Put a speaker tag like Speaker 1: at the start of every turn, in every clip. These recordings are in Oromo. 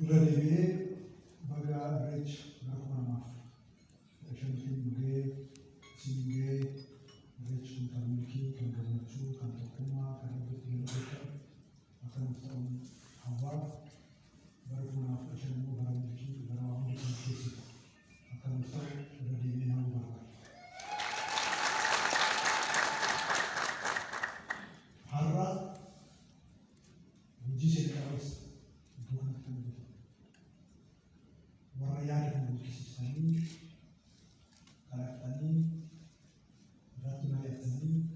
Speaker 1: Durarebe baga rich rakumama. Eshantin muge singe rich untamiki kangamachu kantokuma karabut yelobeka akan tahun awal barukumama eshanmu baramiki barawamu kantesi akan tahun durarebe namu baga. Harra uji sekaligus bukan kan warayaan dengan kisah karakter ini, ratu melihat ini,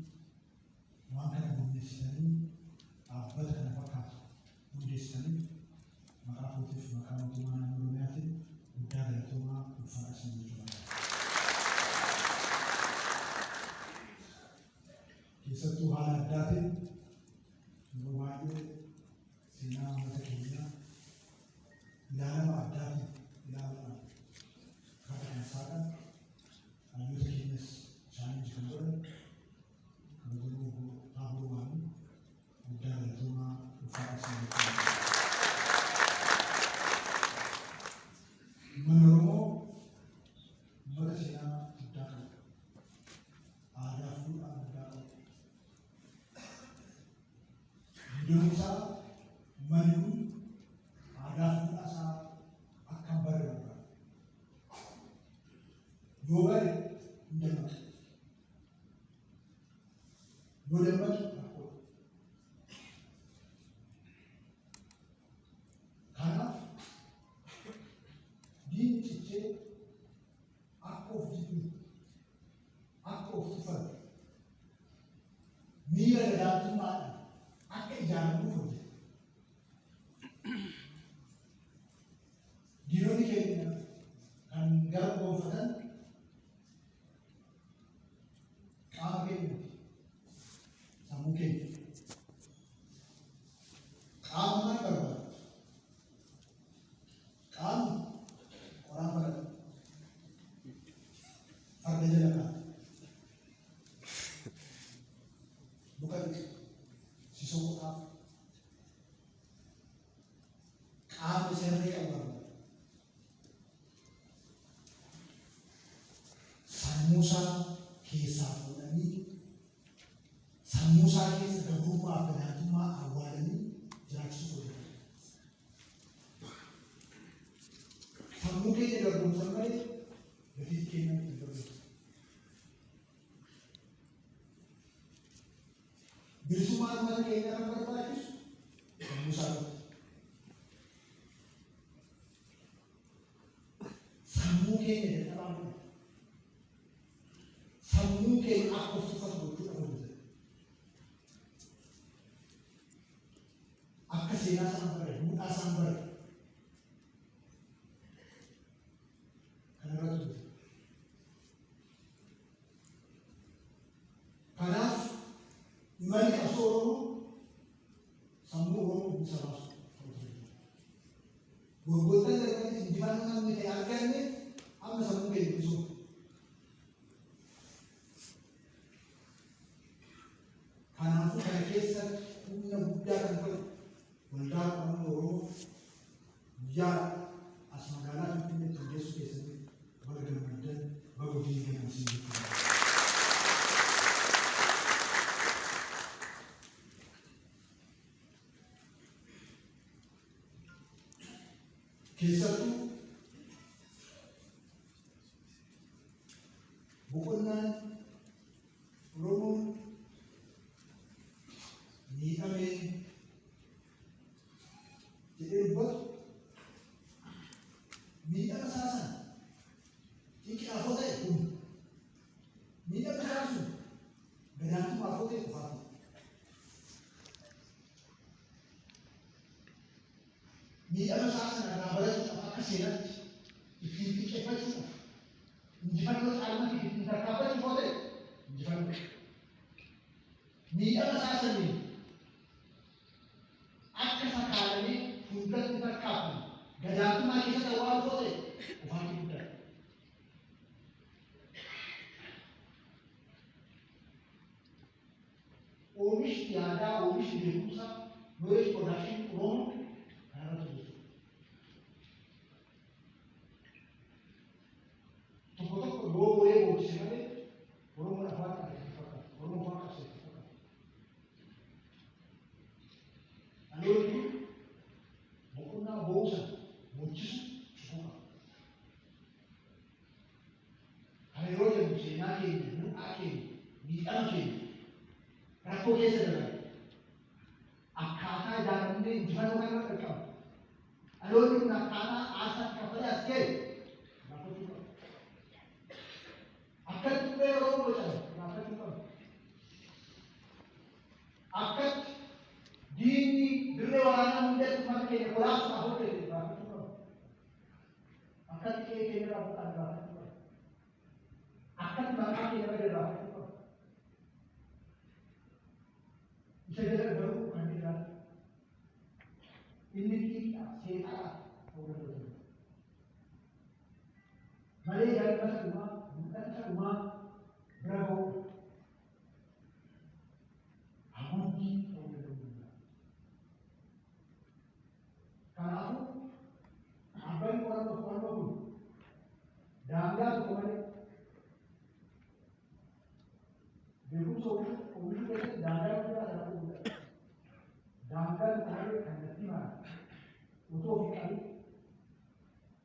Speaker 1: mangkat bundis ini, abad kenapa kah bundis ini, maka putih maka mutuman nuruniatin, udah dari tuma ufasi mutuman. Kisah Tuhan adatin, berwajib sinam matakinya, dalam adatin. Kata-kata ayo jenis challenge kedua kedua tahuan udah cuma ufasi menurut mereka tidak ada Indonesia maju ada asa akan berubah. Global Denmark. Aku. Karena di cici aku fufan. Mira datang mana? Aku jangan fufan. Gino ni kayaknya kan garap fufan. Mungkin kamu berbuat kamu orang pada ada jalan bukan si sokap kamu sendiri yang berbuat samusa kisah ini Samusa ke sedarupa penatuma awalnya jelas sudah. Samuke tidak bersampai, jadi kena tidak. Bersumar mana kena berbaris, Samusa. Samuke tidak terlalu. Samuke aku suka betul aku. Akka seenaa sambaree, duudhaa sambaree. Kana irratti dhufe. Kanaaf imalli qabsoo Oromoo sammuu Oromoo buusa baasu ta'uu danda'a. Waggoottan darbaniif injifannoo namni ta'e arganne amma sammuu keenya buusuu. Kanaafuu kana keessa humna guddaa kan ta'u waldaa Oromoo Oromoo guyyaa as magaalaa Finfinnee qindeessuu keessatti baga gammaddan baga hojii gammachiisan jechuudha. Keessattuu boqonnaan Oromoon miidhamee jedhee dubbatu miidhama isaa sana xiqqaafoo ta'e kun miidhama isaa sun gadaantummaafoo ta'e qofaati. Miidhama isaa sana irraa barachuudhaaf akka seenaatti ittiin xiqqeeffachuudhaaf injifannoo caalmaatiif ittiin tarkaanfachuufoo ta'e injifannoo. Miidhama isaa saniin akka sakaalamee fuulduratti tarkaanfamu gadaantummaa keessatti waan ta'e qofaatti guddaa. Oomishni aadaa, oomishni beekumsaa, knowledge production Oromoo kanarratti jiru. ijoollee boqonnaa boo'uusan mochisu cufuu qaba. Kana yeroo jennu seenaa keenya, duudhaa keenya, miidhama keenya rakkoo keessa dabarre akkaataa ijaaramnee injifannoo kana irratti qabu. Dhaloonni kun akkaataa aasaa kaffalee as ga'e gaafachuu qaba. Akkatti turee yeroo bocamu gaafachuu qaba. Akkatti diinni dirree waraanaa hundeetti mana keenya kolaasuudhaaf hojjete gaafachuu qaba. Akkatti qe'ee keenya irraa buqqaan gaafachuu qaba. Akkatti maqaa keenya irra gaafachuu qaba. Isa jala garuu kan jiraatu inni xiqqaa seexaa hojjetu. Malee jaalala dhumaa, mul'ata dhumaa bira ga'u haguuggii hojjetu. Kanaafuu dhaabbanni qorannoo kun daangaa tokko malee beekumsa oomishuu keessatti daangaa guddaa dhabuu danda'a. Daangaan ta'ee kallattii maali? Otoo ofii qabii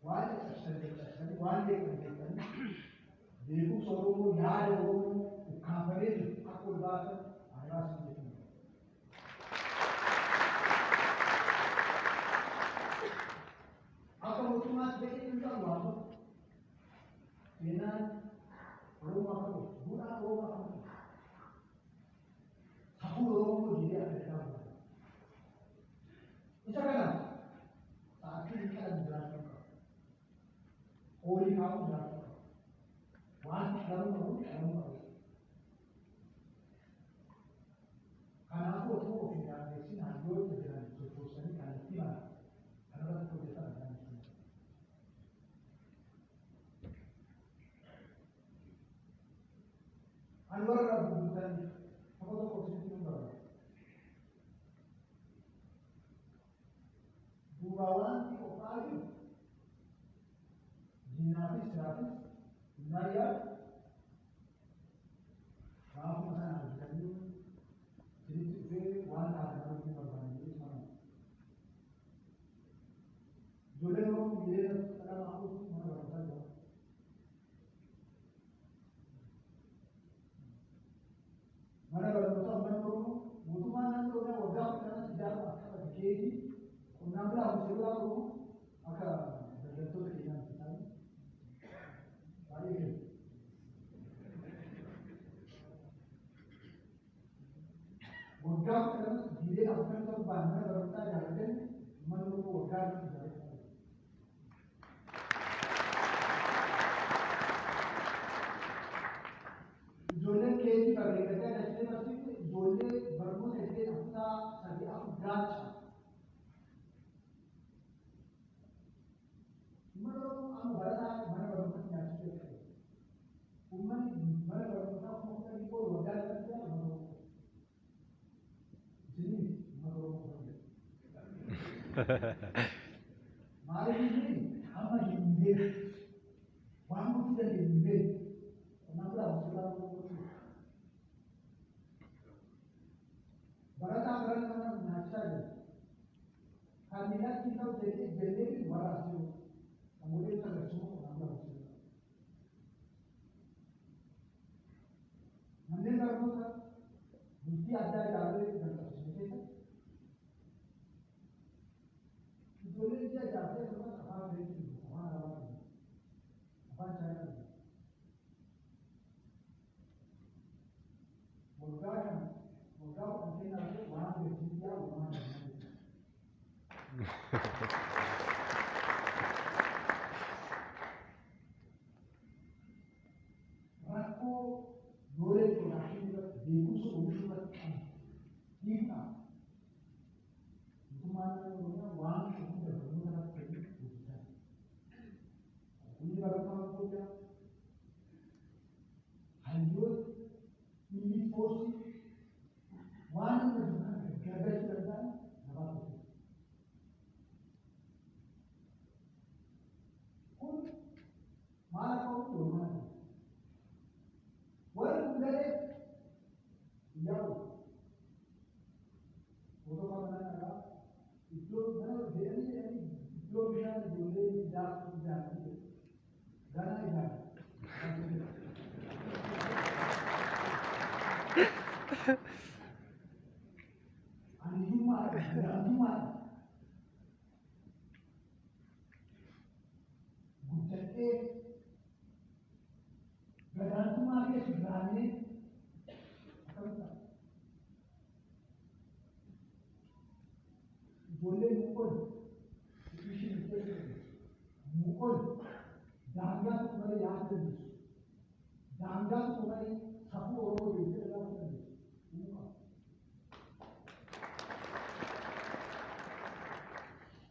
Speaker 1: waan caccabsanii waan beekamanii beekumsa Oromoo yaada Oromoo ukkaanfamee jiru akka ol baasan aadaa jechuudha. Akka mootummaatti beekee hin qabu waan ta'u seenaan Oromoo akka ta'u duudhaan Oromoo akka ta'u hafuura Oromoo jedhee akka jedhamu. Isa kana sa'aatiin qalan jiraachuu qaba. Horii kaa'uu jiraachuu qaba. Waan dhalamuu qabu dhalamuu qabu. Kanaafuu otoo ofii daangeessin hayyoota jiran sochoosanii kallattii mala kanarratti hojjetan argaa jirra. Ani warra gurguddanii tokko tokko ofiitti hin barbaadu. Duuba wanti qophaa'aa jiru diinaafis siraafis hin yaadu raafuma sana hojjetanii siritti dhufee waan taasifamu hin barbaadne mana. Ijoolleen Oromoo biyyeessa dhala namaa mana barumsaa jira. Mana barumsaa uummanni Oromoo mootummaan naannoo Oromiyaa waggaa kudhan ijaarama akka bakkeetii qonnaan bulaa hojii bulaa Oromoo akka daldaltoota keenyaatti isaanii baay'ee kennu. Waggaa kudhan diidee afurtamii torbaan mana barumsaa ijaarratan uummanni Oromoo waggaa irratti ijaarratan. Ijoolleen keetii barreeffatee agarsiisee barsiifte ijoollee barnoota ishee kutaa sadii afur gaacha. Uummanni Oromoo amma barataa mana barumsaatti nyaachisuu eeggate. Uummanni mana barumsaa kuma kudhanii booda waggaa irratti jira uummanni Oromoo. Isinii uummanni Oromoo fayyadu. Maaliif inni amma hin beeku waan gochuu dandeenyu hin beeku. Qonnaan bulaa hojii bulaa Oromoo. Barataa barata mana nyaachisaa jiru. Kan miidhagni ta'u jennee fi waraabaa jiru. Namoonni sadarkaa qonnaan bulaa hojii bulaa. Manneen barnoota bultii addaa ijaarree jalqabsiisuu keessatti ijoolleen ji'a ijaarree akkasumas afaan beektu afaan arabaa jiru. Afaan chaayinaa jiru. Waggaa kana waggaa kudhan kennaa waan beeksisiyaa uumamaa jiru. Rakkoo loolee production irratti beekumsa oomishuu irratti qabu hiikaa. Mootummaan Oromiyaa waan hunda barnoota irratti kennu hojjetaa. Qulqullina barnootaa hojjetaa. Hayyoota inni foorsii waan hunda gargaaruu danda'an namaa hojjetu. Kun maal akka ta'u Oromoo ta'u. Warri hundalee yaa'u. Mootummaa mana dhagaa guddadhee gadaantummaa keessa jiraannee akkamitti ta'a? Ijoolleen mu'oon isheen keessa mu'oon daangaa tokko malee yaaduu dandeessu. Daangaa tokko malee safuu Oromoo beeksisa ilaaluu dandeessu.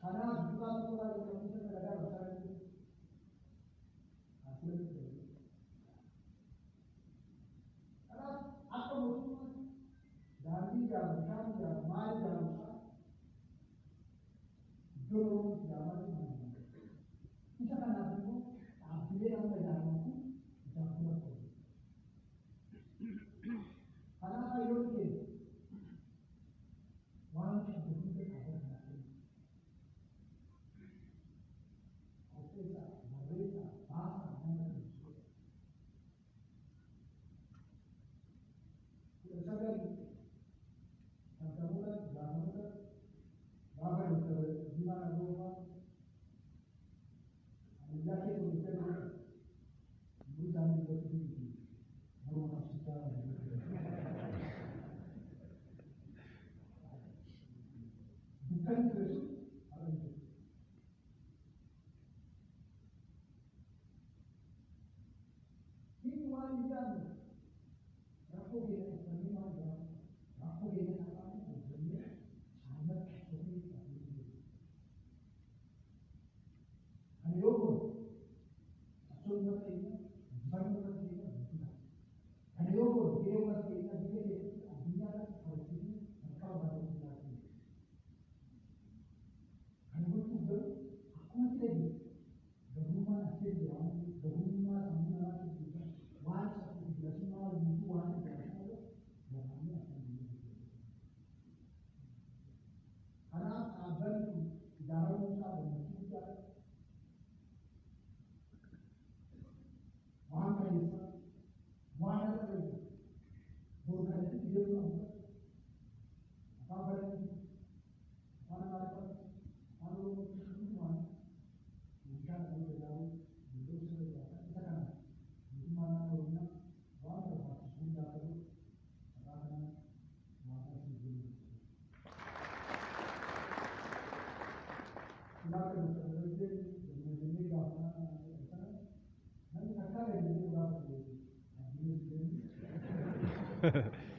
Speaker 1: Kanaaf duukaa tokko irraa eegamuun sana dhagaa bakka asirratti ta'e. Kanaaf akka mootummaan daandii ijaaru, bishaan ijaaru, maal ijaaru isaa iddoo Oromoo ijaaranii mana. Isa kanaaf immoo dhaabbilee amma ijaaramu kun ijaaruu qabu. Kanaaf hayyoon keenya waan kana hunda qabatanii
Speaker 2: Ha ha ha.